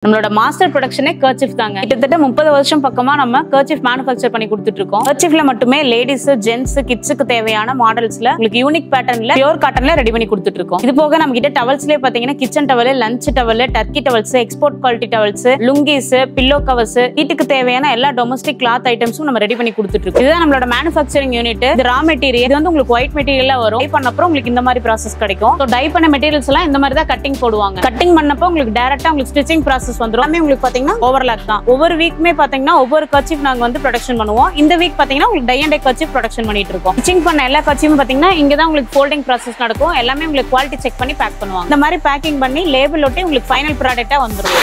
நம்மளோட master ப்ரொடக்ஷனே kerchief தாங்க. கிட்டத்தட்ட 30 வருஷம் பக்கமா நம்ம கர்ச்சீஃப் மேனுஃபேக்சர் பண்ணி கொடுத்துட்டு இருக்கோம். கர்ச்சீஃப்ல மட்டுமே லேடிஸ், ஜென்ட்ஸ், கிட்ஸுக்கு தேவையான மாடல்ஸ்ல உங்களுக்கு யூனிக் பேட்டர்ன்ல பியூர் காட்டன்ல ரெடி பண்ணி கொடுத்துட்டு இருக்கோம். இது போக நம்ம கிட்ட டவல்ஸ்லயே பாத்தீங்கன்னா kitchen towel, lunch towel, Turkey towels, export quality towels, lungis, pillow covers, வீட்டுக்கு தேவையான எல்லா டொமஸ்டிக் கிளாத் ஐட்டம்ஸும் நம்ம ரெடி பண்ணி கொடுத்துட்டு இருக்கோம். இதுதான் நம்மளோட மேனுஃபேக்சரிங் யூனிட். இது ரா மெட்டீரியல். இது வந்து உங்களுக்கு ஒயிட் மெட்டீரியலா வரும். டை பண்ணப்போ உங்களுக்கு இந்த மாதிரி ப்ராசஸ் கிடைக்கும். ஸோ டை பண்ண மெட்டீரியல்ஸ் எல்லாம் இந்த மாதிரி தான் கட்டிங் போடுவாங்க. கட்டிங் பண்ணப்போ உங்களுக்கு டைரக்டா உங்களுக்கு ஸ்டிச்சிங் ப்ராசஸ் வந்துரும். உங்களுக்கு பாத்தீங்கன்னா ஓவர்லாக் தான். ஒவ்வொரு வீக்குமே பாத்தீங்கன்னா ஒவ்வொரு கர்ச்சீஃப் நாங்க வந்து ப்ரொடக்ஷன் பண்ணுவோம். இந்த வீக் பாத்தீங்கன்னா உங்களுக்கு tie and tie kerchief production பண்ணிட்டு இருக்கோம். ஸ்டிச்சிங் பண்ண எல்லா கர்ச்சீஃபும் பாத்தீங்கன்னா இங்க தான் உங்களுக்கு ஃபோல்டிங் ப்ராசஸ் நடக்கும். எல்லாமே உங்களுக்கு குவாலிட்டி செக் பண்ணி பேக் பண்ணுவாங்க. இந்த மாதிரி பேக்கிங் பண்ணி லேபிள் ஒட்டி உங்களுக்கு ஃபைனல் ப்ராடக்ட்டா வந்துரும்.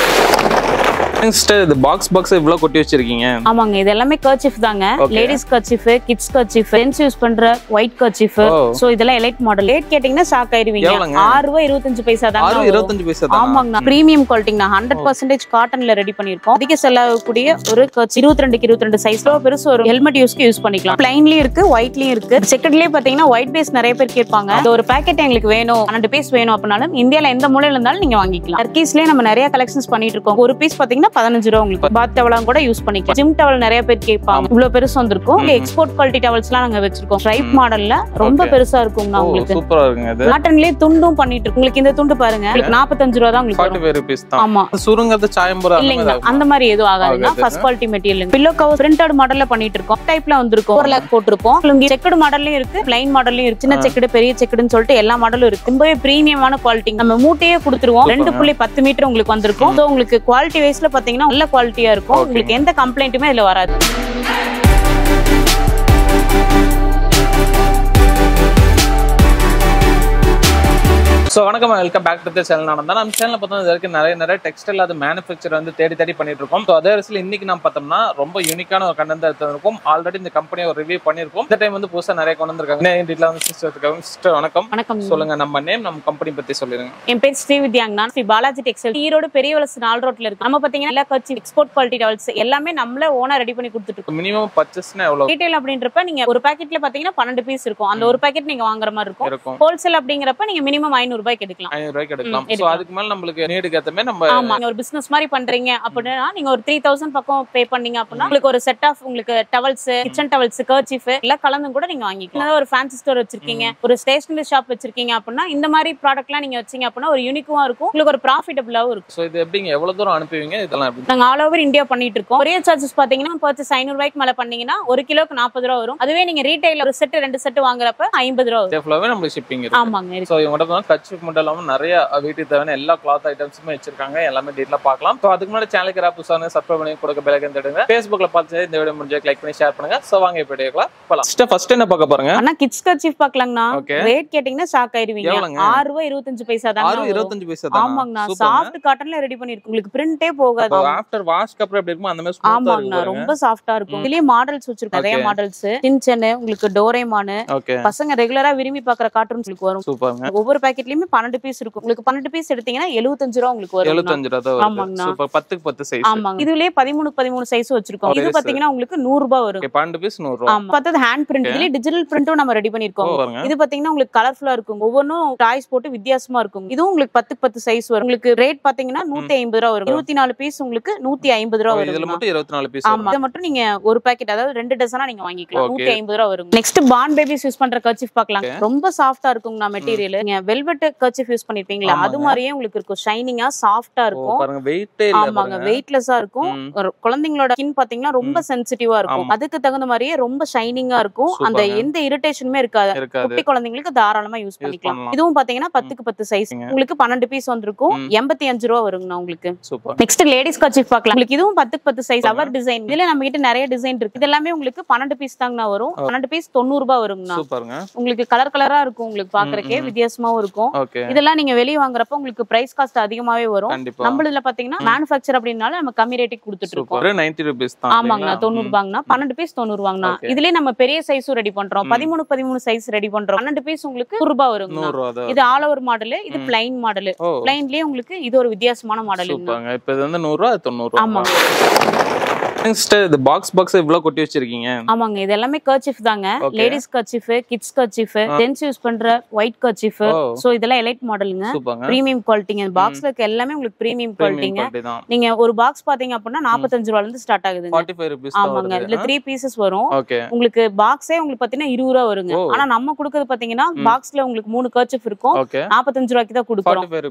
இந்த பாக்ஸ் இவ்வளவு கொட்டி வச்சிருக்கீங்க. ஆமாங்க, இது எல்லாமே கர்ச்சீஃப் தாங்க. Ladies kerchief, kids kerchief, gents use பண்ற ஒயிட் கர்ச்சீஃப். சோ இதெல்லாம் எலைட் மாடல். ரேட் கேட்டிங்கனா ஷாக் ஆயிருவீங்க. 6 ரூபாய் 25 பைசா தாங்க. 25 பைசா தான். ஆமாங்க, பிரீமியம் குவாலிட்டிங்க. 100% காட்டன்ல ரெடி பண்ணிருக்கோம். அதிக செல்லக்கூடிய ஒரு கர்ச்சீஃப் 22க்கு 22 சைஸ்ல பெருசு ஒரு ஹெல்மெட் யூஸ்க்கு யூஸ் பண்ணிக்கலாம். ப்ளைன்லயும் இருக்கு, ஒயிட்லயும் இருக்கு. செக்கட்லயே பாத்தீங்கன்னா ஒயிட் பேஸ் நிறைய பேர் கேட்பாங்க. அது ஒரு பாக்கெட் எங்களுக்கு வேணும், 12 பீஸ் வேணும் அப்படினாலும் இந்தியால எந்த மூலையில இருந்தாலும் நீங்க வாங்கிக்கலாம். டர்க்கீஸ்லயே நம்ம நிறைய கலெக்ஷன்ஸ் பண்ணிட்டு இருக்கோம். ஒரு பீஸ் பாத்தீங்கன்னா 15 ரூபாய். உங்களுக்கு பாத் டவலாம் கூட யூஸ் பண்ணிக்கலாம். ஜிம் டவல் நிறைய பேர் கேட்பாங்க. இவ்வளவு பெருசு வந்திருக்கும். எக்ஸ்போர்ட் குவாலிட்டி டவல்ஸ்லாம் நாங்க வச்சிருக்கோம். ஸ்ட்ரைப் மாடல்ல ரொம்ப பெருசா இருக்கும்னா உங்களுக்கு. சூப்பரா இருக்குங்க இது. காட்டன்லயே துண்டும் பண்ணிட்டு இருக்கோம். உங்களுக்கு இந்த துண்டு பாருங்க. உங்களுக்கு 45 ரூபாய் தான் உங்களுக்கு. 45 ரூபீஸ் தான். ஆமா. சுருங்கறது சாயம்பரா இல்லங்க, அந்த மாதிரி எதுவும் ஆகாதுங்க. First quality material. Pillow cover printed மாடல்ல பண்ணிட்டு இருக்கோம். டைப்ல வந்திருக்கும். ஓவர்லாக் போட்டுருப்போம். உங்களுக்கு செக்கடு மாடல்லயும் இருக்கு, ப்ளைன் மாடல்லயும் இருக்கு. சின்ன செக்கடு, பெரிய செக்கடுன்னு சொல்லிட்டு எல்லா மாடலும் இருக்கு. ரொம்பவே பிரீமியமான குவாலிட்டி. நம்ம மூட்டையே கொடுத்துருவோம். 2.10 மீட்டர் உங்களுக்கு வந்திருக்கும். சோ உங்களுக்கு குவாலிட்டி வைஸ்ல பாத்தீங்கன்னா நல்ல குவாலிட்டியா இருக்கும். உங்களுக்கு எந்த கம்ப்ளைண்ட்டுமே இதுல வராது. சோ வணக்கம், welcome back to the channel. நம்ம சேனல்ல பார்த்தோம்னா இதற்கு நிறைய டெக்ஸ்டைல் அது மேனுஃபேக்சர் வந்து தேடி பண்ணிட்டு இருக்கோம். சோ அதே வரிசையில் இன்னைக்கு நம்ம பார்த்தோம்னா ரொம்ப யூனிக்கான ஒரு கண்டென்ட் எடுத்துருக்கோம். ஆல்ரெடி இந்த கம்பெனியை ஒரு ரிவ்யூ பண்ணிருக்கோம். இந்த டைம் வந்து புதுசா நிறைய கொண்டு வந்திருக்காங்க. டீடைலா வந்து சிஸ்டர் வணக்கம். வணக்கம். சொல்லுங்க, நம்ம நேம், நம்ம கம்பெனி பத்தி சொல்லுங்க. என் பேர் ஸ்ரீவித்யாங்க. நான் ஸ்ரீ பாலாஜி டெக்ஸ்டைல், ஈரோடு பெரிய வலசு 4 ரோட்ல இருக்கு. நம்ம பாத்தீங்கன்னா எல்லா கர்ச்சீஃப், எக்ஸ்போர்ட் குவாலிட்டி டவல்ஸ் எல்லாமே நம்மளே ஓனா ரெடி பண்ணி கொடுத்துட்டு இருக்கோம். மினிமம் பர்ச்சேஸ்னா எவ்வளவு? ரீட்டைல் அப்படின்றப்ப நீங்க ஒரு பாக்கெட்ல பாத்தீங்கன்னா 12 பீஸ் இருக்கும். அந்த ஒரு பாக்கெட் நீங்க வாங்குற மாதிரி இருக்கும். ஹோல்சேல் அப்படிங்கறப்ப நீங்க மினிமம் 500 ரூபாய்க்கு எடுக்கலாம். 500 ரூபாய்க்கு எடுக்கலாம். சோ அதுக்கு மேல நமக்கு நீடுக்கு ஏத்த மாதிரி நம்ம ஆமா, நீங்க ஒரு பிசினஸ் மாதிரி பண்றீங்க அப்படினா நீங்க ஒரு 3000 பக்கம் பே பண்ணீங்க அப்படினா உங்களுக்கு ஒரு செட் ஆஃப் உங்களுக்கு டவல்ஸ், கிச்சன் டவல்ஸ், கர்ச்சீஃப் எல்லாம் கலந்து கூட நீங்க வாங்கிக்கலாம். ஒரு ஃபேன்சி ஸ்டோர் வச்சிருக்கீங்க, ஒரு ஸ்டேஷனரி ஷாப் வச்சிருக்கீங்க அப்படினா இந்த மாதிரி ப்ராடக்ட்லாம் நீங்க வச்சீங்க அப்படினா ஒரு யூனிக்கும் இருக்கும், உங்களுக்கு ஒரு ப்ராஃபிட்டபிளாவும் இருக்கும். சோ இது எப்படிங்க, எவ்வளவு தூரம் அனுப்புவீங்க? இதெல்லாம் எப்படி? நாங்க ஆல் ஓவர் இந்தியா பண்ணிட்டு இருக்கோம். கொரியர் சார்ஜஸ் பாத்தீங்கன்னா பர்ச்சேஸ் 500 ரூபாய்க்கு மேல பண்ணீங்கன்னா 1 கிலோக்கு 40 ரூபாய் வரும். அதுவே நீங்க ரீட்டைல் ஒரு செட் 2 செட் வாங்குறப்ப 50 ரூபாய் வரும். சேஃப்லாவே நமக்கு ஷிப்பிங் இருக்கு. ஆமாங்க. சோ இவங்க வந்து கர்ச்சீஃப் மட்டும் இல்லாம நிறைய வீட்டுக்கு தேவையான எல்லா கிளாத் ஐட்டம்ஸுமே வச்சிருக்காங்க. எல்லாமே டீடைலா பார்க்கலாம். சோ அதுக்கு முன்னாடி சேனலுக்கு புதுசான சப்ஸ்கிரைப் பண்ணி கொடுக்க பெல் ஐகான் தட்டுங்க. Facebookல பார்த்து இந்த வீடியோ முடிஞ்சா லைக் பண்ணி ஷேர் பண்ணுங்க. சோ வாங்க இப்போ வீடியோக்குள்ள போலாம். ஃபர்ஸ்ட் என்ன பார்க்க போறீங்க? அண்ணா கிட்ஸ் கர்ச்சீஃப் பார்க்கலாம்னா ரேட் கேட்டிங்கனா ஷாக் ஆயிருவீங்க. 6 ரூபாய் 25 பைசா தான். 6.25 பைசா தான். ஆமாங்கண்ணா, சாஃப்ட் காட்டன்ல ரெடி பண்ணிருக்கோம். உங்களுக்கு பிரிண்டே போகாது. ஆஃப்டர் வாஷ்க்கு அப்புறம் எப்படி இருக்கும் அந்த மாதிரி ஸ்மூத்தா இருக்கும். ஆமாங்கண்ணா, ரொம்ப சாஃப்ட்டா இருக்கும். இதுலயே மாடல்ஸ் வச்சிருக்கோம். நிறைய மாடல்ஸ். சின்சன், உங்களுக்கு டோரேமான், பசங்க ரெகுலரா விரும்பி பார்க்குற கார்ட்டூன்ஸ் உங்களுக்கு வரும். சூப்பர்ங்க. ஒவ்வொரு பாக்கெட்லயுமே 12 பீஸ் இருக்கும். உங்களுக்கு 12 பீஸ் எடுத்தீங்கன்னா 75 ரூபாய் உங்களுக்கு வரும். 75 ரூபாய் வரும். ஆமாங்கண்ணா. சூப்பர். 10க்கு 10 சைஸ். ஆமாங்க. இதுலயே 13 சைஸ் வச்சிருக்கோம். இது பாத்தீங்கன்னா உங்களுக்கு 100 ரூபாய் வரும். 12 பீஸ் 100 ரூபாய். ஆமா. பார்த்தது ஹேண்ட் பிரிண்ட். இதுலயே டிஜிட்டல் பிரிண்டும் நம்ம ரெடி பண்ணிருக்கோம். இது பாத்தீங்கன்னா உங்களுக்கு கலர்ஃபுல்லா இருக்கும். ஒவ்வொன்னும் டாய்ஸ் போட்டு வித்தியாசமா இருக்கும். இதுவும் உங்களுக்கு 10க்கு 10 சைஸ் வரும். உங்களுக்கு ரேட் பாத்தீங்கன்னா 150 ரூபாய் வரும். 24 பீஸ் உங்களுக்கு 150 ரூபாய் வரும். இதுல மட்டும் 24 பீஸ். ஆமா. இது மட்டும் நீங்க ஒரு பாக்கெட், அதாவது 2 டசனா நீங்க வாங்கிக்கலாம். 150 ரூபாய் வரும். நெக்ஸ்ட் பான் பேபிஸ் யூஸ் பண்ற கர்ச்சீஃப் பார்க்கலாம். ரொம்ப சாஃப்ட்டா இருக்கும்னா மெட்டீரியல். நீங்க வெல்வெட் கர்ச்சீஃப் யூஸ் பண்ணிருப்பீங்களா, அது மாதிரியே உங்களுக்கு இருக்கும். ஷைனிங்கா சாஃப்ட்டா இருக்கும். பாருங்க, வெயிட்டே இல்ல. ஆமாங்க, வெயிட்லெஸ்ஸா இருக்கும். குழந்தைங்களோட ஸ்கின் பாத்தீங்கன்னா ரொம்ப சென்சிட்டிவா இருக்கும். அதுக்கு தகுந்த மாதிரியே ரொம்ப ஷைனிங்கா இருக்கும். அந்த எந்த இரிட்டேஷனுமே இருக்காது. குட்டி குழந்தைங்களுக்கு தாராளமா யூஸ் பண்ணிக்கலாம். இதுவும் பாத்தீங்கன்னா 10க்கு 10 சைஸ். உங்களுக்கு 12 பீஸ் வந்திருக்கும். 85 ரூபாய் வருங்கண்ணா உங்களுக்கு. நெக்ஸ்ட் லேடிஸ் கர்ச்சீஃப் பார்க்கலாம். உங்களுக்கு இதுவும் 10க்கு 10 சைஸ். Flower design. இதுல நம்ம கிட்ட நிறைய டிசைன் இருக்கு. இது எல்லாமே உங்களுக்கு 12 பீஸ் தாங்கண்ணா வரும். 12 பீஸ் 90 ரூபாய் வருங்கண்ணா. உங்களுக்கு கலர் கலரா இருக்கும். உங்களுக்கு பாக்குறதுக்கே வித்தியாசமாவும் இருக்கும். இதெல்லாம் நீங்க வெளிய வாங்குறப்ப உங்களுக்கு பிரைஸ் காஸ்ட் அதிகமாவே வரும். நம்மளதுல பாத்தீங்கன்னா மேனுஃபேக்சர் அப்படினால நம்ம கம்மி ரேட்டுக்கு கொடுத்துட்டு இருக்கோம். 90 ரூபீஸ் தான். ஆமாங்கண்ணா, 90 ரூபாங்கண்ணா. 12 பீஸ் 90 ரூபாங்கண்ணா. இதுலயே நம்ம பெரிய சைஸும் ரெடி பண்றோம். 13 சைஸ் ரெடி பண்றோம். 12 பீஸ் உங்களுக்கு 100 ரூபாய் வருங்க. இது ஆல் ஓவர் மாடல். இது பிளைன் மாடல். பிளைன்லயே உங்களுக்கு இது ஒரு வித்தியாசமான மாடல். இப்போ இது வந்து 100 ரூபாய், 90 ரூபாய். ஆமா. சிஸ்டர் இது பாக்ஸ் இவ்ளோ கொட்டி வச்சிருக்கீங்க. ஆமாங்க, இது எல்லாமே கர்ச்சீஃப் தாங்க. Ladies kerchief, kids kerchief, gents use பண்ற ஒயிட் கர்ச்சீஃப். சோ இதெல்லாம் எலைட் மாடலுங்க. பிரீமியம் குவாலிட்டிங்க. பாக்ஸ்ல இருக்க எல்லாமே உங்களுக்கு பிரீமியம் குவாலிட்டிங்க. நீங்க ஒரு பாக்ஸ் பாத்தீங்க அப்படின்னா 45 ரூபாயில இருந்து ஸ்டார்ட் ஆகுதுங்க. 45 rupees. ஆமாங்க, இதுல 3 பீசஸ் வரும். உங்களுக்கு பாக்ஸே உங்களுக்கு பாத்தீங்கன்னா 20 ரூபாய் வருங்க. ஆனா நம்ம கொடுக்கிறது பாத்தீங்கன்னா பாக்ஸ்ல உங்களுக்கு 3 கர்ச்சீஃப் இருக்கும். 45 ரூபாய்க்கு தான் கொடுக்குறோம்.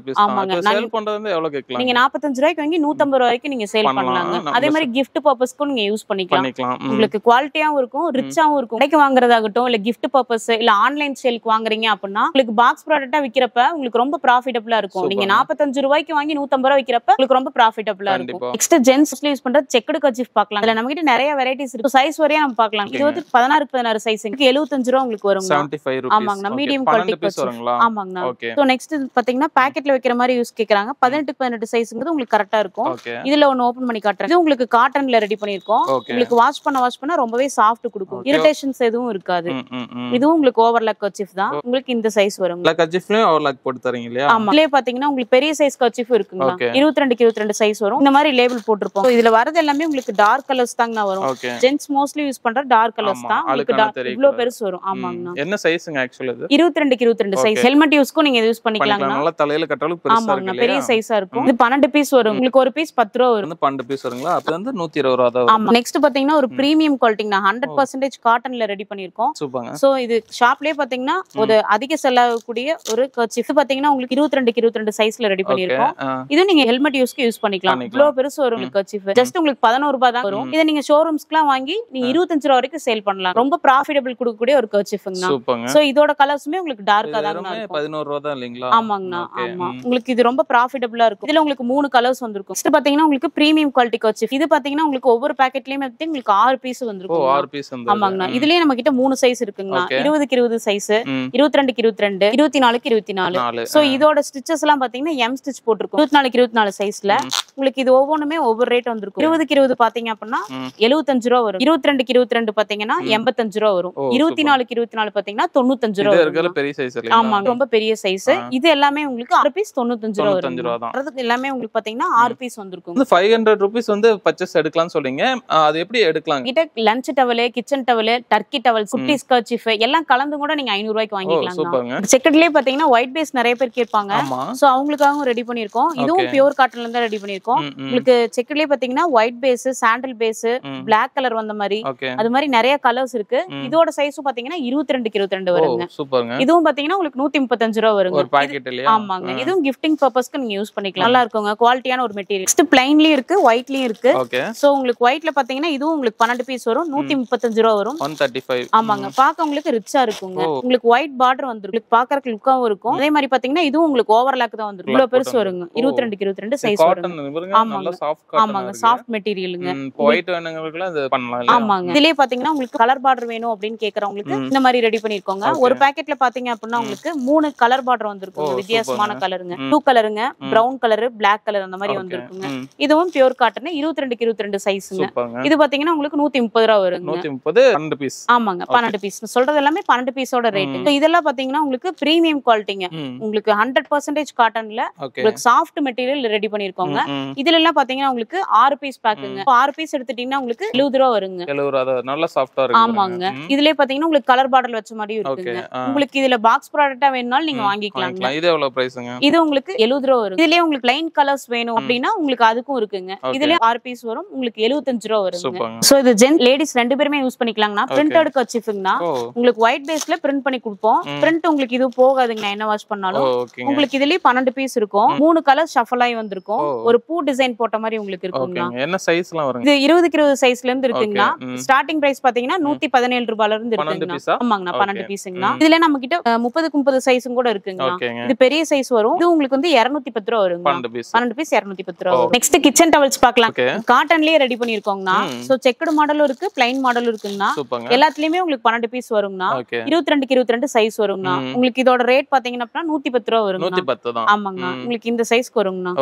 ஆமாங்க, சேல் பண்றது எவ்வளவு கேட்கலாம்? நீங்க 45 ரூபாய்க்கு வாங்கி 150 ரூபாய்க்கு நீங்க சேல் பண்ணலாங்க. அதே மாதிரி gift பர்பஸ்க்கு நீங்க யூஸ் பண்ணிக்கலாம். உங்களுக்கு குவாலிட்டியாவும் இருக்கும், ரிச்சாவும் இருக்கும். கடைக்கு வாங்குறதாகட்டும் இல்ல gift பர்பஸ் இல்ல ஆன்லைன் சேலுக்கு வாங்குறீங்க அப்படின்னா உங்களுக்கு பாக்ஸ் ப்ராடக்ட்டா விக்கிறப்ப உங்களுக்கு ரொம்ப ப்ராஃபிட்டபிளா இருக்கும். நீங்க 45 ரூபாய்க்கு வாங்கி 150 ரூபாய் விக்கிறப்ப உங்களுக்கு ரொம்ப ப்ராஃபிட்டபிளா இருக்கும். நெக்ஸ்ட் ஜென்ஸ்ல யூஸ் பண்ற செக்குடு கர்ச்சீஃப் பார்க்கலாம். அதுல நம்ம கிட்ட நிறைய வெரைட்டிஸ் இருக்கு. சைஸ் வரையா நம்ம பார்க்கலாம். இது வந்து 16 சைஸ். 75 ரூபாய் உங்களுக்கு வரும். 75 rupees. ஆமாங்க, மீடியம் குவாலிட்டி பீஸ் வருங்களா? ஆமாங்க. சோ நெக்ஸ்ட் பாத்தீங்கன்னா பாக்கெட்ல வைக்கிற மாதிரி யூஸ் கேக்குறாங்க. 18 சைஸ்ங்கிறது உங்களுக்கு கரெக்ட்டா இருக்கும். இதுல ஒன்னு ஓபன் பண்ணி காட்டுறேன். இது உங்களுக்கு காட்டன்ல ரெடி பண்ணிருக்கோம். உங்களுக்கு வாஷ் பண்ண ரொம்பவே சாஃப்ட் கொடுக்கும். இரிட்டேஷன்ஸ் எதுவும் இருக்காது. இதுவும் உங்களுக்கு ஓவர்லாக் கர்ச்சீஃப் தான். உங்களுக்கு இந்த சைஸ் வரும். கர்ச்சீஃப்லயும் ஓவர்லாக் போட்டு தரீங்க இல்லையா? ஆமா, இதுலயே பாத்தீங்கன்னா உங்களுக்கு பெரிய சைஸ் கர்ச்சீஃப் இருக்குங்க. 22 சைஸ் வரும். இந்த மாதிரி லேபிள் போட்டுருப்போம். இதுல வரது எல்லாமே உங்களுக்கு டார்க் கலர்ஸ் தாங்க வரும். ஜென்ஸ் மோஸ்ட்லி யூஸ் பண்ற டார்க் கலர்ஸ் தான். உங்களுக்கு இவ்ளோ பெருசு வரும். ஆமாங்க. என்ன சைஸ்ங்க ஆக்சுவலி இது? 22 சைஸ். ஹெல்மெட் யூஸ்க்கு நீங்க யூஸ் பண்ணிக்கலாம். நல்ல தலையில கட்டறதுக்கு பெருசா இருக்கு. ஆமாங்க, பெரிய சைஸா இருக்கும். இது 12 பீஸ் வரும். உங்களுக்கு ஒரு பீஸ் 10 ரூபாய் வரும். 12 பீஸ் வருங்களா? அப்ப வந்து 120 ரூபாய் தான் வரும். ஆமா. நெக்ஸ்ட் பாத்தீங்கன்னா ஒரு பிரீமியம் குவாலிட்டிங்க. 100% காட்டன்ல ரெடி பண்ணிருக்கோம். சூப்பர்ங்க. சோ இது ஷாப்லயே பாத்தீங்கன்னா ஒரு அதிக செல் ஆகக்கூடிய ஒரு கர்ச்சீஃப் பாத்தீங்கன்னா உங்களுக்கு 22 சைஸ்ல ரெடி பண்ணிருக்கோம். இது நீங்க ஹெல்மெட் யூஸ்க்கு யூஸ் பண்ணிக்கலாம். இவ்ளோ பெருசு வரும் கர்ச்சீஃப். ஜஸ்ட் உங்களுக்கு 11 ரூபாய் தான் வரும். இத நீங்க ஷோரூம்ஸ்க்குலாம் வாங்கி நீங்க 25 ரூபாய் வரைக்கும் சேல் பண்ணலாம். ரொம்ப ப்ராஃபிட்டபிள் கொடுக்கக்கூடிய ஒரு கர்ச்சீஃப்ங்க. சூப்பர்ங்க. சோ இதோட கலர்ஸ்மே உங்களுக்கு டார்க்கா தான் இருக்கும். 11 ரூபாய் தான் இல்லீங்களா? ஆமாங்கண்ணா. ஆமா, உங்களுக்கு இது ரொம்ப ப்ராஃபிட்டபிளா இருக்கும். இதுல உங்களுக்கு 3 கலர்ஸ் வந்திருக்கும். நெக்ஸ்ட் பாத்தீங்கன்னா உங்களுக்கு பிரீமியம் குவாலிட்டி கர்ச்சீஃப். இது பாத்தீங்கன்னா உங்களுக்கு ஒவ்வொரு பாக்கெட்லயுமே உங்களுக்கு 6 பீஸ் வந்திருக்கும். 6 பீஸ் வந்து. ஆமாங்கண்ணா. இதுலயே நம்ம கிட்ட 3 சைஸ் இருக்குங்க. 20 சைஸ், 22 24 சோ இதோட ஸ்டிச்சஸ் எல்லாம் பாத்தீங்கன்னா எம் ஸ்டிச் போட்டுருக்கும். 24 சைஸ்ல உங்களுக்கு இது ஒவ்வொன்றுமே ஒவ்வொரு ரேட் வந்திருக்கும். 20 பாத்தீங்க அப்படின்னா 75 ரூபாய் வரும். 22 பாத்தீங்கன்னா 85 ரூபாய் வரும். 24 பாத்தீங்கன்னா 95 ரூபாய் வரும். பெரிய சைஸ். ஆமா, ரொம்ப பெரிய சைஸ். இது எல்லாமே உங்களுக்கு 6 பீஸ் 95 ரூபாய் வரும். அதுக்கு எல்லாமே உங்களுக்கு பாத்தீங்கன்னா 6 பீஸ் வந்திருக்கும். 500 rupees வந்து பர்ச்சேஸ் எடுக்கலாம் சொல்றீங்க. அது எப்படி எடுக்கலாம்? கிட்ட lunch towel, kitchen towel, Turkey towel, குட்டி கர்ச்சீஃப் எல்லாம் கலந்து கூட நீங்க 500 ரூபாய்க்கு வாங்கிக்கலாம். செக்கட்லயே பாத்தீங்கன்னா ஒயிட் பேஸ் நிறைய பேர் கேட்பாங்க. சோ அவங்களுக்காகவும் ரெடி பண்ணிருக்கோம். இதுவும் பியூர் காட்டன்ல இருந்து ரெடி பண்ணிருக்கோம். உங்களுக்கு செக்கட்லயே பாத்தீங்கன்னா white base, sandal base, black colour வந்த மாதிரி அது மாதிரி நிறைய கலர்ஸ் இருக்கு. இதோட சைஸும் பாத்தீங்கன்னா 22 வருங்க. இதுவும் பாத்தீங்கன்னா உங்களுக்கு 135 ரூபாய் வருங்க ஒரு பாக்கெட் இல்லையா? ஆமாங்க. இதுவும் கிஃப்டிங் பர்பஸ்க்கு நீங்க யூஸ் பண்ணிக்கலாம். நல்லா இருக்குங்க. குவாலிட்டியான ஒரு மெட்டீரியல். நெக்ஸ்ட் பிளைன்லயும் இருக்கு, ஒயிட்லயும் இருக்கு. சோ உங்களுக்கு ஒயிட்ல பாத்தீங்கன்னா இதுவும் உங்களுக்கு 12 பீஸ் வரும். 135 ரூபாய் வரும். 135. ஆமாங்க. பாக்க உங்களுக்கு ரிச்சா இருக்குங்க. உங்களுக்கு ஒயிட் பார்டர் வந்துரும். உங்களுக்கு பாக்கறதுக்கு லுக்காவும் இருக்கும். அதே மாதிரி பாத்தீங்கன்னா இதுவும் உங்களுக்கு ஓவர்லாக் தான் வந்துரும். இவ்ளோ பெருசு வருங்க. 22 சைஸ் வரும். ஆமாங்க. ஆமாங்க, சாஃப்ட் மெட்டீரியலுங்க. ஒயிட் வேணுங்களுக்கு இது பண்ணலாம். ஆமாங்க. இதுலயே பாத்தீங்கன்னா உங்களுக்கு கலர் பார்டர் வேணும் அப்படின்னு கேக்குறவங்களுக்கு இந்த மாதிரி ரெடி பண்ணிருக்கோங்க. ஒரு பாக்கெட்ல பாத்தீங்க அப்படின்னா உங்களுக்கு 3 கலர் பார்டர் வந்திருக்கும். வித்தியாசமான கலருங்க. ப்ளூ கலருங்க, பிரவுன் கலர், பிளாக் கலர் அந்த மாதிரி வந்திருக்குங்க. இதுவும் பியூர் காட்டன் 22 சைஸ்ங்க. இது பாத்தீங்கன்னா உங்களுக்கு 130 ரூபாய் வருங்க. 130 12 பீஸ். ஆமாங்க, 12 பீஸ். சொல்றது எல்லாமே 12 பீஸோட ரேட். இதெல்லாம் பாத்தீங்கன்னா உங்களுக்கு பிரீமியம் குவாலிட்டிங்க. உங்களுக்கு 100% காட்டன்ல உங்களுக்கு சாஃப்ட் மெட்டீரியல் ரெடி பண்ணிருக்கோங்க. இதுல எல்லாம் பாத்தீங்கன்னா உங்களுக்கு 6 பீஸ் பேக்குங்க. 6 பீஸ் எடுத்துட்டீங்கன்னா உங்களுக்கு 70 ரூபாய் வருங்க. 70 ரூபாய். நல்ல சாஃப்ட்டா இருக்கு. ஆமாங்க. இதுலயே பாத்தீங்கன்னா உங்களுக்கு கலர் பார்டர் வச்ச மாதிரி இருக்குங்க. உங்களுக்கு இதுல பாக்ஸ் ப்ராடக்ட்டா வேணும்னாலும் நீங்க வாங்கிக்கலாம். இது எவ்வளவு பிரைஸ்ங்க? இது உங்களுக்கு 70 ரூபாய் வரும். இதுலயே உங்களுக்கு லைன் கலர்ஸ் வேணும் அப்படின்னா உங்களுக்கு அதுக்கும் இருக்குங்க. இதுலயே 6 பீஸ் வரும். உங்களுக்கு 75 ரூபாய் வருங்க. சோ இது ஜென் லேடிஸ் ரெண்டு பேருமே யூஸ் பண்ணிக்கலாம்னா. பிரிண்டட் கர்ச்சீஃப்னா உங்களுக்கு ஒயிட் பேஸ்ல பிரிண்ட் பண்ணி கொடுப்போம். பிரிண்ட் உங்களுக்கு இது போகாதுங்க என்ன வாஷ் பண்ணாலும். உங்களுக்கு இதுலயே 12 பீஸ் இருக்கும். 3 கலர் ஷஃபல் ஆயி வந்திருக்கும். ஒரு பூ டிசைன் போட்ட மாதிரி உங்களுக்கு இருக்குங்க. என்ன சைஸ்லாம் வருங்க? இது 20 சைஸ்ல இருந்து இருக்குங்க. ஸ்டார்டிங் பிரைஸ் பாத்தீங்கன்னா 117 ரூபாயில இருந்து இருக்குங்க. ஆமாங்க, 12 பீஸ்ங்க. இதுல நம்ம கிட்ட 30 சைஸும் கூட இருக்குங்க. இது பெரிய சைஸ் வரும். இது உங்களுக்கு வந்து 210 ரூபாய் வருங்க. 12 பீஸ் 210 ரூபாய். நெக்ஸ்ட் கிச்சன் டவல்ஸ் பார்க்கலாம். காட்டன்லயே ரெடி பண்ணிருக்கோங்கனா. சோ செக்குடு மாடலும் இருக்கு, பிளைன் மாடலும் இருக்குங்கனா. எல்லாத்துலயுமே உங்களுக்கு 12 பீஸ் வருங்கனா. 22 சைஸ் வருங்கனா. உங்களுக்கு இதோட ரேட் பாத்தீங்கன்னா 110 ரூபாய் வருங்க. 110 தான். ஆமாங்க. உங்களுக்கு இந்த சைஸ்க்கு வருங்கனா.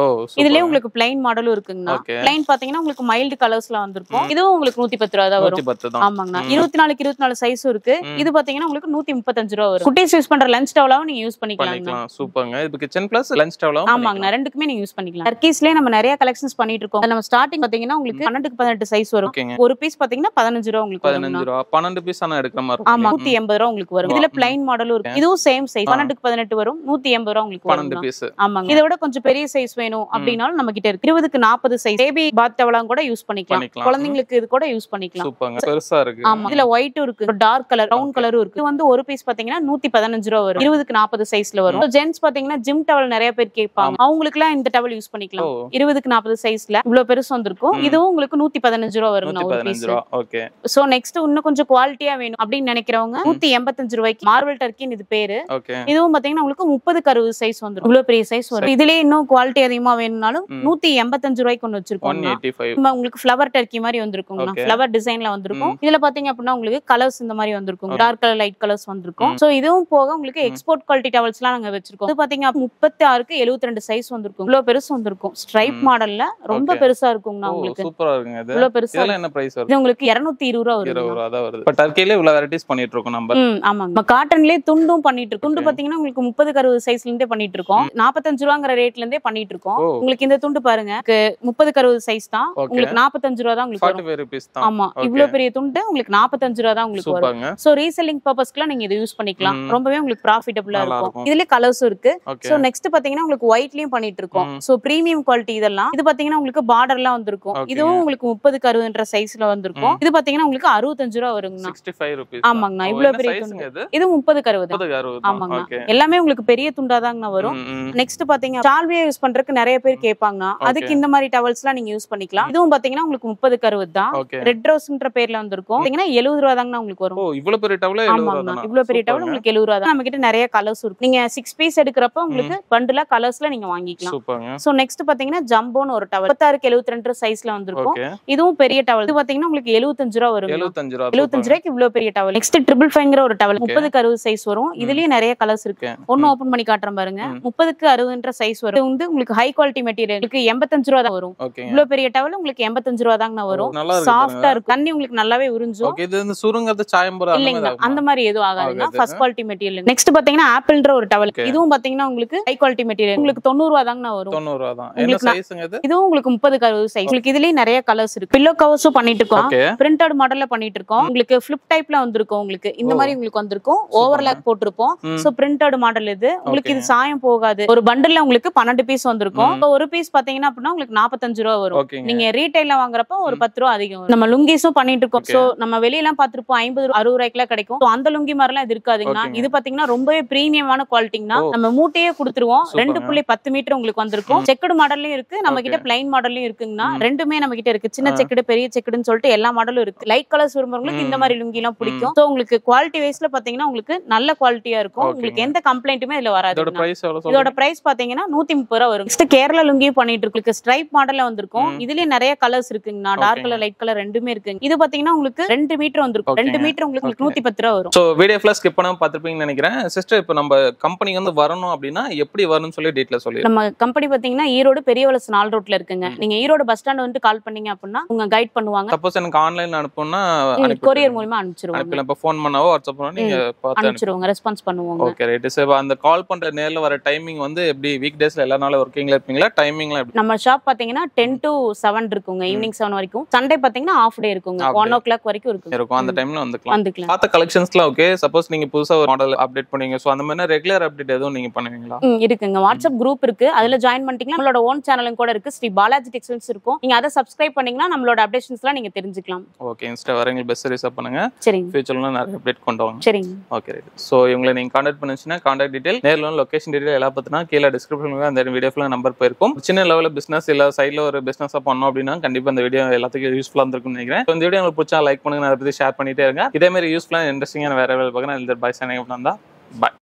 இதுலயே உங்களுக்கு பிளைன் மாடலும் இருக்குங்கனா. பிளைன் பாத்தீங்கன்னா உங்களுக்கு மைல்ட் கலர்ஸ்ல வந்திருக்கும். இதுவும் உங்களுக்கு 110 ரூபாய் தான் வரும். ஆமாங்க. 24 சைஸும் இருக்கு. இது பாத்தீங்கன்னா உங்களுக்கு 135 ரூபாய் வரும். குட்டீஸ் யூஸ் பண்ற லஞ்ச் டவலாவும் நீங்க யூஸ் பண்ணிக்கலாம். சூப்பர்ங்க. இது கிச்சன் பிளஸ் லஞ்ச் டவலாவும். ஆமாங்க, ரெண்டுக்குமே நீங்க யூஸ் பண்ணிக்கலாம். டர்க்கீஸ்லயே நம்ம நிறைய கலெக்ஷன்ஸ் பண்ணிட்டு இருக்கோம். நம்ம ஸ்டார்டிங் பாத்தீங்கன்னா உங்களுக்கு 18க்கு 18 சைஸ் வரும். ஒரு பீஸ் பாத்தீங்கன்னா 15 ரூபா உங்களுக்கு 15 ரூபா 12 பீஸ் ஆனா எடுக்கிற மாதிரி இருக்கும். ஆமா 180 ரூபா உங்களுக்கு வரும். இதுல பிளைன் மாடலும் இருக்கு. இதுவும் சேம் சைஸ் 12க்கு 18 வரும். 180 ரூபா உங்களுக்கு வரும் 12 பீஸ். ஆமாங்க. இதை விட கொஞ்சம் பெரிய சைஸ் வேணும் அப்படினாலும் நம்ம கிட்ட இருக்கு. 20க்கு 40 சைஸ் பேபி பாத் டவலாம் கூட யூஸ் பண்ணிக்கலாம். குழந்தைகளுக்கு இது கூட யூஸ் பண்ணிக்கலாம். சூப்பர்ங்க. பெருசா இருக்கு. ஆமா. இதுல ஒயிட்டும் இருக்கு, டார்க் கலர், பிரவுன் கலரும் இருக்கு. இது வந்து ஒரு பீஸ் பாத்தீங்கன்னா 115 ரூபா வரும். 20க்கு 40 சைஸ்ல வரும். ஜென்ஸ் பாத்தீங்கன்னா ஜிம் டவல் நிறைய பேர் கேட்பாங்க. அவங்களுக்கு எல்லாம் இந்த டவல் யூஸ் பண்ணிக்கலாம். 20க்கு 40 சைஸ்ல இவ்வளவு பெருசு வந்திருக்கும். இதுவும் உங்களுக்கு 115 ரூபா வரும் ஒரு பீஸ். ஓகே. சோ நெக்ஸ்ட் இன்னும் கொஞ்சம் குவாலிட்டியா வேணும் அப்படின்னு நினைக்கிறவங்க 185 ரூபாய்க்கு மார்வல் டர்க்கின்னு இது பேரு. இதுவும் பாத்தீங்கன்னா உங்களுக்கு 30க்கு 60 சைஸ் வந்துரும். இவ்வளவு பெரிய சைஸ் வரும். இதுலயே இன்னும் குவாலிட்டி அதிகமா வேணும்னாலும் 185 ரூபாய்க்கு ஒன்னு வச்சிருக்கோம். உங்களுக்கு ஃப்ளவர் டர்க்கி மாதிரி வந்திருக்கும். ஃப்ளவர் டிசைன்ல வந்திருக்கும். இதுல பாத்தீங்க அப்படின்னா உங்களுக்கு கலர்ஸ் இந்த மாதிரி வந்திருக்கும். டார்க் கலர், லைட் கலர்ஸ் வந்திருக்கும். சோ இதுவும் போக உங்களுக்கு எக்ஸ்போர்ட் குவாலிட்டி டவல்ஸ் எல்லாம் நாங்க வச்சிருக்கோம். இது பாத்தீங்க 36க்கு 72 சைஸ் வந்திருக்கும். இவ்வளவு பெருசு வந்திருக்கும். ஸ்ட்ரைப் மாடல்ல ரொம்ப பெருசா இருக்கும்னா உங்களுக்கு. சூப்பரா இருக்குங்க. இது இவ்வளவு பெருசா. இதெல்லாம் என்ன பிரைஸ் வருது? இது உங்களுக்கு 220 ரூபாய் வருது. 20 ரூபாய் தான் வருது. பட் டர்க்கில இவ்வளவு வெரைட்டிஸ் பண்ணிட்டு இருக்கோம் நம்ம. ஆமாங்க. நம்ம காட்டன்லயே துண்டும் பண்ணிட்டு இருக்கோம். துண்டு பாத்தீங்கன்னா உங்களுக்கு 30க்கு 60 சைஸ்ல இருந்தே பண்ணிட்டு இருக்கோம். 45 ரூபாங்கற ரேட்ல இருந்தே பண்ணிட்டு இருக்கோம். உங்களுக்கு இந்த துண்டு பாருங்க. 30க்கு 60 சைஸ் தான். உங்களுக்கு 45 ரூபாய் தான் உங்களுக்கு வரும். 45 ரூபீஸ் தான். ஆமா. இவ்வளவு பெரிய துண்டு உங்களுக்கு 45 ரூபாய் தான் உங்களுக்கு வரும். சோ ரீசெல்லிங் பர்பஸ்க்குலாம் நீங்க இத யூஸ் பண்ணிக்கலாம். ரொம்பவே உங்களுக்கு ப்ராஃபிட்டபிளா இருக்கும். இதுல கலர்ஸும் இருக்கு. சோ நெக்ஸ்ட் பாத்தீங்கன்னா உங்களுக்கு ஒயிட்லயும் பண்ணிட்டு இருக்கோம். சோ பிரீமியம் குவாலிட்டி இதெல்லாம். இது பாத்தீங்கன்னா உங்களுக்கு பார்டர்லாம் வந்திருக்கும். இதுவும் உங்களுக்கு 30க்கு 60ன்ற சைஸ்ல வந்திருக்கும். இது பாத்தீங்கன்னா உங்களுக்கு 65 ரூபாய் வருங்க. 65 ரூபீஸ். ஆமாங்க. இவ்வளவு பெரிய துண்டு. இது 30க்கு 60. ஆமாங்க. எல்லாமே உங்களுக்கு பெரிய துண்டா தாங்க வரும். நெக்ஸ்ட் பாத்தீங்க சால்வியா யூஸ் பண்றதுக்கு நிறைய பேர் கேட்பாங்க. அதுக்கு இந்த மாதிரி டவல்ஸ்லாம் நீங்க யூஸ் பண்ணிக்கலாம். இதுவும் பாத்தீங்கன்னா உங்களுக்கு 30க்கு 60 தான். ரெட் ரோஸ்ன்ற பேர்ல வந்திருக்கும். பாத்தீங்கன்னா 70 ரூபாய் தாங்க உங்களுக்கு வரும். ஓ இவ்வளவு பெரிய டவல் 70 ரூபாய் தான். இவ்வளவு பெரிய டவல் உங்களுக்கு 70 ரூபாய் தான். நம்ம கிட்ட நிறைய கலர்ஸ் இருக்கு. நீங்க 6 பீஸ் எடுக்கறப்ப உங்களுக்கு பண்டலா கலர்ஸ்ல நீங்க வாங்கிக்கலாம். சூப்பர்ங்க. சோ நெக்ஸ்ட் பாத்தீங்கன்னா ஜம்போன்னு ஒரு டவல் 36க்கு 72 சைஸ்ல வந்திருக்கும். இதுவும் பெரிய டவல். இது பாத்தீங்கன்னா உங்களுக்கு 75 ரூபாய் வரும். 75 ரூபாய்க்கு இவ்வளவு பெரிய டவல். நெக்ஸ்ட் ட்ரிபிள் ஃபைங்கற ஒரு டவல் 30க்கு 60 சைஸ் வரும். இதுலயே நிறைய கலர்ஸ் இருக்கு. ஒன்னு ஓபன் பண்ணி காட்றேன் பாருங்க. 30க்கு 60ன்ற சைஸ் வரும். இது வந்து உங்களுக்கு ஹை குவாலிட்டி மெட்டீரியல். உங்களுக்கு 85 ரூபாய் தான் வரும். இவ்வளவு பெரிய டவல் உங்களுக்கு 85 ரூபாய் தாங்க வரும். சாஃப்ட்டா இருக்கும். தண்ணி உங்களுக்கு நல்லாவே உறிஞ்சும். ஓகே. இது வந்து சுருங்கறது சாயம் போற இல்லங்க. அந்த மாதிரி எதுவும் ஆகாதுங்க. First quality material. நெக்ஸ்ட் பாத்தீங்கன்னா ஆப்பிள்ன்ற ஒரு டவல். இதுவும் பாத்தீங்கன்னா உங்களுக்கு ஹை குவாலிட்டி மெட்டீரியல். உங்களுக்கு 90 ரூபாய் தாங்க வரும். 90 ரூபாய் தான். என்ன சைஸ்ங்க இது? இதுவும் உங்களுக்கு 30க்கு 60 சைஸ். உங்களுக்கு இதுலயே நிறைய கலர்ஸ் இருக்கு. பில்லோ கவர்ஸும் பண்ணிட்டு இருக்கோம். பிரிண்டட் மாடல்ல பண்ணிட்டு இருக்கோம். உங்களுக்கு ஃபிளிப் டைப்ல வந்திருக்கும். உங்களுக்கு இந்த மாதிரி உங்களுக்கு வந்திருக்கும். ஓவர்லாக் போட்டுருப்போம். சோ பிரிண்டட் மாடல் இது. உங்களுக்கு இது சாயம் போகாது. ஒரு பண்டல்ல உங்களுக்கு 12 பீஸ் வந்திருக்கும். ஒரு பீஸ் பாத்தீங்கன்னா அப்படின்னா உங்களுக்கு 45 ரூபாய் வரும். நீங்க ரீட்டைல்ல வாங்குறப்ப ஒரு 10 ரூபாய் அதிகம் வரும். நம்ம லுங்கிஸும் பண்ணிட்டு இருக்கோம். சோ நம்ம வெளிய எல்லாம் பாத்துருப்போம் 50 60 ரூபாய்க்குலாம் கிடைக்கும். சோ அந்த லுங்கி மாதிரிலாம் இது இருக்காதுங்க. இது பாத்தீங்கன்னா ரொம்பவே பிரீமியமான குவாலிட்டிங்கனா நம்ம மூட்டையே கொடுத்துருவோம். 2.10 மீட்டர் உங்களுக்கு வந்திருக்கும். செக்குடு மாடல்லயும் இருக்கு. நம்ம கிட்ட பிளைன் மாடல்லயும் இருக்குங்கனா ரெண்டுமே நம்ம கிட்ட இருக்கு. சின்ன செக்குடு பெரிய செக்குடுன்னு சொல்லிட்டு எல்லா மாடலும் இருக்கு. லைட் கலர்ஸ் விரும்புறவங்களுக்கு இந்த மாதிரி லுங்கி எல்லாம் பிடிக்கும். சோ உங்களுக்கு குவாலிட்டி வைஸ்ல பாத்தீங்கன்னா உங்களுக்கு நல்ல குவாலிட்டியா இருக்கும். உங்களுக்கு எந்த கம்ப்ளைண்ட்டுமே இதுல வராது. இதோட பிரைஸ் பாத்தீங்கன்னா 130 ரூபாய் வரும். நெக்ஸ்ட் கேரளா லுங்கியும் பண்ணிட்டு இருக்கு. ஸ்ட்ரைப் மாடல்ல வந்திருக்கும். இதுலயே நிறைய கலர்ஸ் இருக்குங்கனா. டார்க் கலர் லைட் கலர் ரெண்டுமே இருக்குங்க. இது பாத்தீங்கன்னா உங்களுக்கு 2 மீட்டர் வந்திருக்கும். 2 மீட்டர் உங்களுக்கு 110 ரூபாய் வரும். சோ வீடியோ ஃபுல்லா ஸ்கிப் பண்ணாம பாத்துப்பீங்கன்னு நினைக்கிறேன். சிஸ்டர் இப்போ நம்ம கம்பெனிக்கு வந்து வரணும் அப்படினா எப்படி வரணும்னு சொல்லி டீடைலா சொல்லுங்க. நம்ம கம்பெனி பாத்தீங்கன்னா ஈரோடு பெரியவளஸ் 4 ரோட்ல இருக்குங்க. நீங்க ஈரோடு பஸ் ஸ்டாண்ட் வந்து கால் பண்ணீங்க அப்படினா உங்க கைட் பண்ணுவாங்க. சப்போஸ் எனக்கு ஆன்லைன்ல அனுப்பணும்னா கொரியர் மூலமா அனுப்பிச்சிருவாங்க. இப்ப ஃபோன் பண்ணாவோ வாட்ஸ்அப் பண்ணா நீங்க பார்த்து அனுப்பிச்சிருவாங்க. ரெஸ்பான்ஸ் பண்ணுவாங்க. Okay right. சோ அந்த கால் பண்ற நேர்ல வர டைமிங் வந்து எப்படி வீக் டேஸ்ல எல்லா நாளும் வர்க்கிங்ல இருப்பீங்களா? டைமிங்லாம் எப்படி? நம்ம ஷாப் பாத்தீங்கன்னா 10 to 7 இருக்குங்க. ஈவினிங் 7 வரைக்கும். சண்டே பாத்தீங்கன்னா ஹாஃப் டே இருக்குங்க. 1 o'clock வரைக்கும் இருக்கும். அந்த டைம்ல வந்துக்கலாம். பாத்த கலெக்ஷன்ஸ்லாம் ஓகே. சப்போஸ் நீங்க புதுசா ஒரு மாடல் அப்டேட் பண்ணுவீங்க. சோ அந்த மாதிரி ரெகுலர் அப்டேட் எதுவும் நீங்க பண்ணுவீங்களா? இருக்குங்க. வாட்ஸ்அப் குரூப் இருக்கு. அதுல ஜாயின் பண்ணிட்டீங்கன்னா நம்மளோட ஓன் சேனலும் கூட இருக்கு. ஸ்ரீ பாலாஜி டெக்ஸ்டைல்ஸ் இருக்கும். நீங்க அதை சப்ஸ்கிரைப் பண்ணீங்கன்னா நம்மளோட அப்டேஷன்ஸ்லாம் நீங்க தெரிஞ்சுக்கலாம். ஓகே. இன்ஸ்டா வரவங்க பெஸ்ட் சர்வீஸ் பண்ணுங்க. சரிங்க. ஃபியூச்சர்ல நிறைய அப்டேட் கொண்டு வாங்க. சரிங்க. Okay right. சோ இவங்களை நீங்க கான்டாக்ட் பண்ணுச்சுனா கான்டாக்ட் டீடைல் நேர்ல லொகேஷன் டீடைல் எல்லாம் பத்தினா கீழ டிஸ்கிரிப்ஷன்ல அந்த வீடியோ ஃபுல்லா நம்பர் போயிருக்கும். சின்ன லெவல்ல பிசினஸ் இல்ல சைடுல ஒரு பிசினஸா பண்ணோம் அப்படினா கண்டிப்பா இந்த வீடியோ எல்லாத்துக்கும் யூஸ்ஃபுல்லா இருந்திருக்கும்னு நினைக்கிறேன். இந்த வீடியோ உங்களுக்கு பிடிச்சா லைக் பண்ணுங்க. அதை பத்தி ஷேர் பண்ணிட்டே இருங்க. இதே மாதிரி யூஸ்ஃபுல்லா இன்ட்ரெஸ்டிங்கான வேற வேலை பார்க்கணும். இந்த பாய் சைனிங் அப். பை.